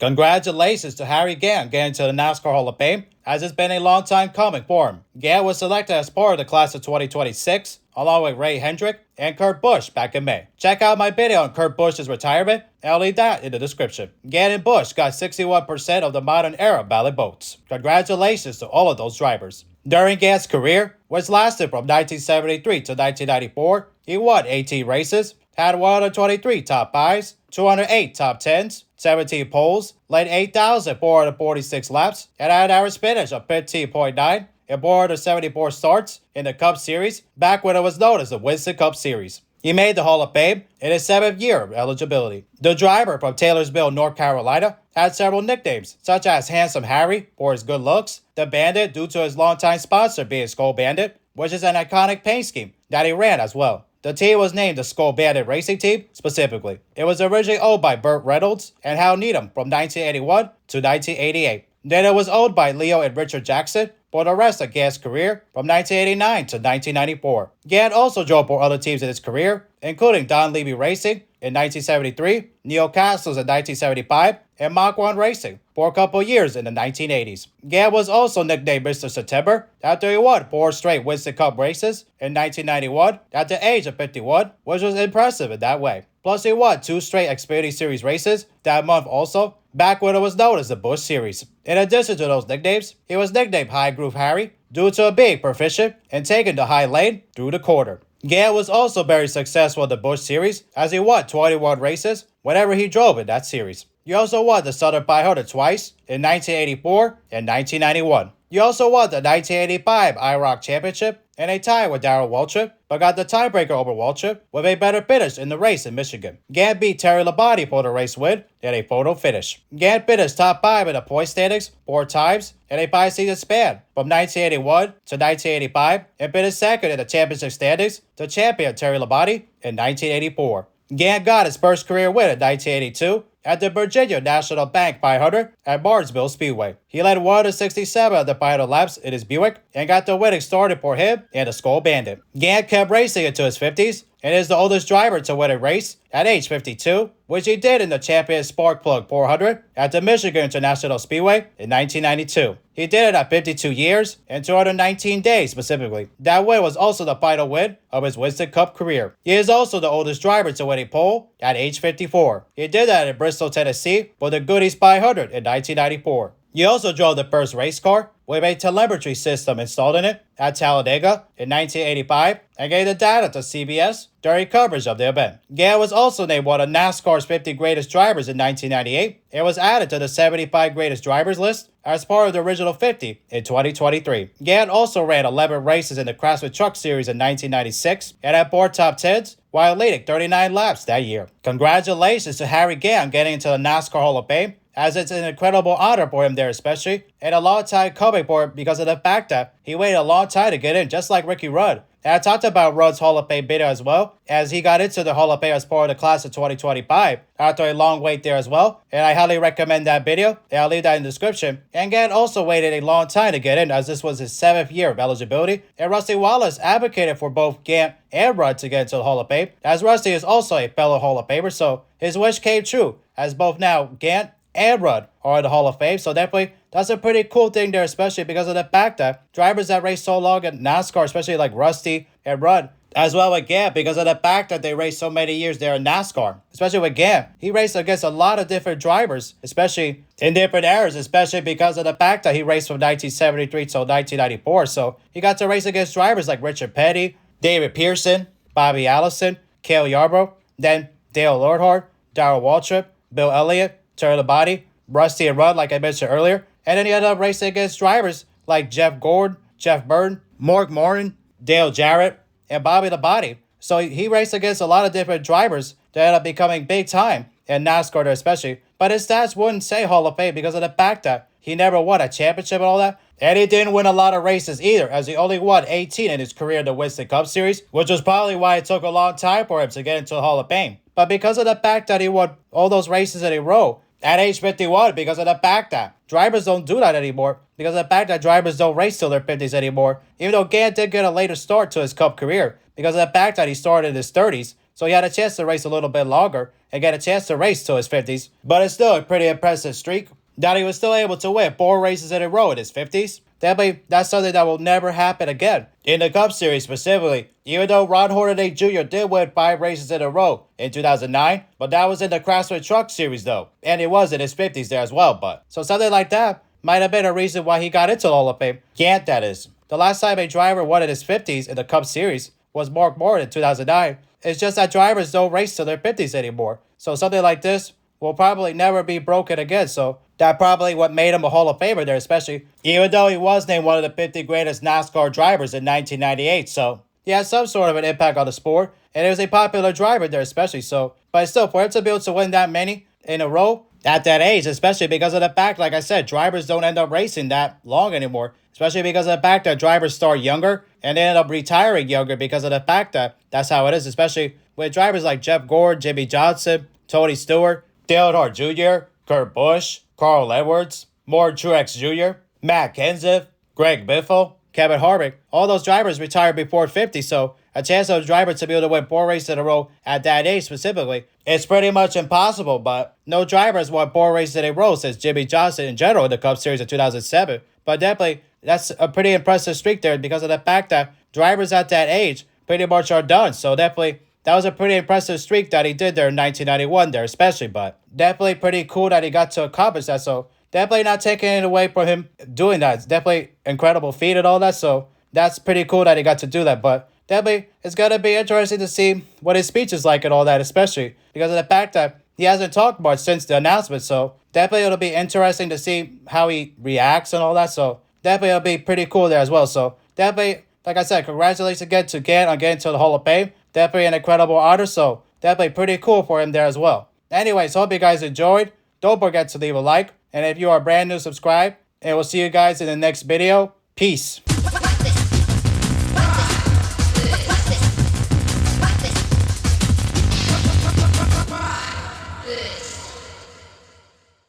Congratulations to Harry Gant getting to the NASCAR Hall of Fame, as it's been a long time coming for him. Gant was selected as part of the class of 2026, along with Ray Hendrick and Kurt Busch back in May. Check out my video on Kurt Busch's retirement, and I'll leave that in the description. Gant and Busch got 61% of the modern era ballot votes. Congratulations to all of those drivers. During Gant's career, which lasted from 1973 to 1994, he won 18 races, had 123 top 5s, 208 top 10s, 17 poles, led 8,446 laps, and had an average finish of 15.9 and 474 starts in the Cup Series back when it was known as the Winston Cup Series. He made the Hall of Fame in his 7th year of eligibility. The driver from Taylorsville, North Carolina, had several nicknames, such as Handsome Harry for his good looks, the Bandit due to his longtime sponsor being Skull Bandit, which is an iconic paint scheme that he ran as well. The team was named the Skull Bandit Racing Team specifically. It was originally owned by Burt Reynolds and Hal Needham from 1981 to 1988. Then it was owned by Leo and Richard Jackson for the rest of Gant's career from 1989 to 1994. Gant also drove for other teams in his career, including Don Levy Racing in 1973, Neil Castles in 1975, and Mach 1 Racing for a couple years in the 1980s. Gant was also nicknamed Mr. September after he won 4 straight Winston Cup races in 1991 at the age of 51, which was impressive in that way. Plus, he won 2 straight Xfinity Series races that month also, back when it was known as the Busch Series. In addition to those nicknames, he was nicknamed High Groove Harry due to being proficient in taking the high lane through the quarter. Gant was also very successful in the Busch Series as he won 21 races whenever he drove in that series. He also won the Southern 500 twice in 1984 and 1991. He also won the 1985 IROC Championship in a tie with Darrell Waltrip, but got the tiebreaker over Waltrip with a better finish in the race in Michigan. Gant beat Terry Labonte for the race win in a photo finish. Gant finished top 5 in the point standings 4 times in a 5-season span from 1981 to 1985 and finished second in the championship standings to champion Terry Labonte in 1984. Gant got his first career win in 1982 at the Virginia National Bank 500 at Martinsville Speedway. He led 167 of the final laps in his Buick and got the winning started for him and the Skull Bandit. Gant kept racing into his 50s and is the oldest driver to win a race at age 52, which he did in the Champion Sparkplug 400 at the Michigan International Speedway in 1992. He did it at 52 years and 219 days specifically. That win was also the final win of his Winston Cup career. He is also the oldest driver to win a pole at age 54. He did that in Bristol, Tennessee for the Goodies 500 in 1994. He also drove the first race car with a telemetry system installed in it at Talladega in 1985 and gave the data to CBS during coverage of the event. Gant was also named one of NASCAR's 50 greatest drivers in 1998 and was added to the 75 greatest drivers list as part of the original 50 in 2023. Gant also ran 11 races in the Craftsman Truck Series in 1996 and had 4 top 10s while leading 39 laps that year. Congratulations to Harry Gant getting into the NASCAR Hall of Fame, as it's an incredible honor for him there especially, and a long time coming for him because of the fact that he waited a long time to get in, just like Ricky Rudd. And I talked about Rudd's Hall of Fame video as well, as he got into the Hall of Fame as part of the class of 2025 after a long wait there as well, and I highly recommend that video, and I'll leave that in the description. And Gant also waited a long time to get in, as this was his 7th year of eligibility, and Rusty Wallace advocated for both Gant and Rudd to get into the Hall of Fame, as Rusty is also a fellow Hall of Famer, so his wish came true, as both now Gant and Rudd are in the Hall of Fame, so definitely that's a pretty cool thing there, especially because of the fact that drivers that race so long in NASCAR, especially like Rusty and Rudd, as well with Gant, because of the fact that they raced so many years there in NASCAR. Especially with Gant, he raced against a lot of different drivers, especially in different eras, especially because of the fact that he raced from 1973 till 1994. So he got to race against drivers like Richard Petty, David Pearson, Bobby Allison, Cale Yarborough, then Dale Earnhardt, Darrell Waltrip, Bill Elliott, Terry Labonte, Rusty and Rudd, like I mentioned earlier. And then he ended up racing against drivers like Jeff Gordon, Jeff Burton, Mark Martin, Dale Jarrett, and Bobby Labonte. So he raced against a lot of different drivers that ended up becoming big time in NASCAR especially. But his stats wouldn't say Hall of Fame because of the fact that he never won a championship and all that. And he didn't win a lot of races either, as he only won 18 in his career in the Winston Cup Series, which was probably why it took a long time for him to get into the Hall of Fame. But because of the fact that he won all those races in a row, at age 51, because of the fact that drivers don't do that anymore, because of the fact that drivers don't race till their 50s anymore, even though Gant did get a later start to his Cup career, because of the fact that he started in his 30s, so he had a chance to race a little bit longer and get a chance to race to his 50s. But it's still a pretty impressive streak that he was still able to win 4 races in a row in his 50s. Definitely, that's something that will never happen again. In the Cup Series specifically, even though Ron Hornaday Jr. did win 5 races in a row in 2009, but that was in the Craftsman Truck Series though, and it was in his 50s there as well. But so something like that might have been a reason why he got into the Hall of Fame. Gant, that is. The last time a driver won in his 50s in the Cup Series was Mark Martin in 2009. It's just that drivers don't race to their 50s anymore. So something like this will probably never be broken again. So that probably what made him a Hall of Famer there, especially even though he was named one of the 50 greatest NASCAR drivers in 1998. So he had some sort of an impact on the sport, and he was a popular driver there especially. So, but still, for him to be able to win that many in a row at that age, especially because of the fact, like I said, drivers don't end up racing that long anymore, especially because of the fact that drivers start younger and they end up retiring younger because of the fact that that's how it is, especially with drivers like Jeff Gordon, Jimmy Johnson, Tony Stewart, Dale Earnhardt Jr., Kurt Busch, Carl Edwards, Maury Truex Jr., Matt Kenseth, Greg Biffle, Kevin Harvick. All those drivers retired before 50, so a chance of a driver to be able to win 4 races in a row at that age specifically, it's pretty much impossible, but no driver has won 4 races in a row since Jimmy Johnson in general in the Cup Series of 2007. But definitely, that's a pretty impressive streak there because of the fact that drivers at that age pretty much are done. So definitely, that was a pretty impressive streak that he did there in 1991 there especially, but definitely pretty cool that he got to accomplish that. So definitely not taking it away from him doing that. It's definitely incredible feat and all that. So that's pretty cool that he got to do that. But definitely, it's going to be interesting to see what his speech is like and all that, especially because of the fact that he hasn't talked much since the announcement. So definitely it'll be interesting to see how he reacts and all that. So definitely it'll be pretty cool there as well. So definitely, like I said, congratulations again to Gant on getting to the Hall of Fame. Definitely an incredible honor. So definitely pretty cool for him there as well. Anyways, hope you guys enjoyed. Don't forget to leave a like. And if you are brand new, subscribe. And we'll see you guys in the next video. Peace.